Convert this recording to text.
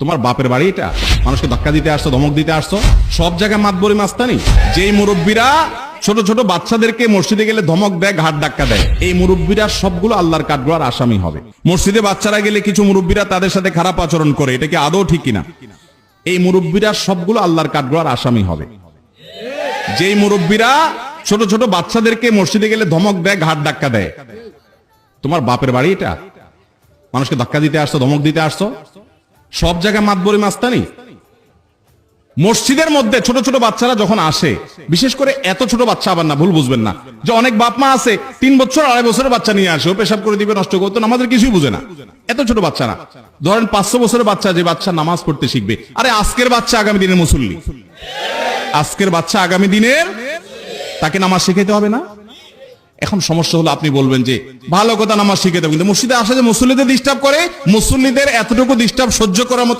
তোমার বাপের বাড়ি এটা? মানুষকে ধাক্কা দিতে আসছো, ধমক দিতে আসছো, সব জায়গায় মাতবরি মাস্তানি। যেই মুরব্বীরা ছোট ছোট বাচ্চাদেরকে মসজিদে গেলে ধমক দেয়, ঘাট ধাক্কা দেয়, এই মুরব্বীরা সবগুলো আল্লাহর কাঠগড়ার আসামি হবে। মসজিদে বাচ্চারা গেলে কিছু মুরব্বীরা তাদের সাথে খারাপ আচরণ করে, এটা কি আদৌ ঠিক কিনা? এই মুরব্বীরা সবগুলো আল্লাহর কাঠগড়ার আসামি হবে। যেই মুরব্বীরা ছোট ছোট বাচ্চাদেরকে মসজিদে গেলে ধমক দেয়, ঘাট ধাক্কা দেয়, তোমার বাপের বাড়ি এটা? মানুষকে ধাক্কা দিতে আসছো, ধমক দিতে আসছো, সব জায়গায় মাতবরি মাস্তানি। মসজিদের মধ্যে ছোট ছোট বাচ্চারা যখন আসে, বিশেষ করে এত ছোট বাচ্চা আবার না, ভুল বুঝবেন না, যে অনেক বাপ মা আছে 3 বছর 2.5 বছরের বাচ্চা নিয়ে আসে, ও পেশাব করে দিবে, নষ্ট করতো, আমাদের কিছুই বুঝে না। এত ছোট বাচ্চা না, ধরেন 500 বছরের বাচ্চা, যে বাচ্চা নামাজ পড়তে শিখবে। আরে আজকের বাচ্চা আগামী দিনের মুসল্লি, আজকের বাচ্চা আগামী দিনের, তাকে নামাজ শিখাইতে হবে না? এখন সমস্যা হলো, আপনি বলবেন যে ভালো কথা নামাজ শিখে দেবো, কিন্তু মসজিদে আসা যে মুসল্লিদের ডিস্টার্ব করে, মুসল্লিদের এতটুকু ডিস্টার্ব সহ্য করার মতো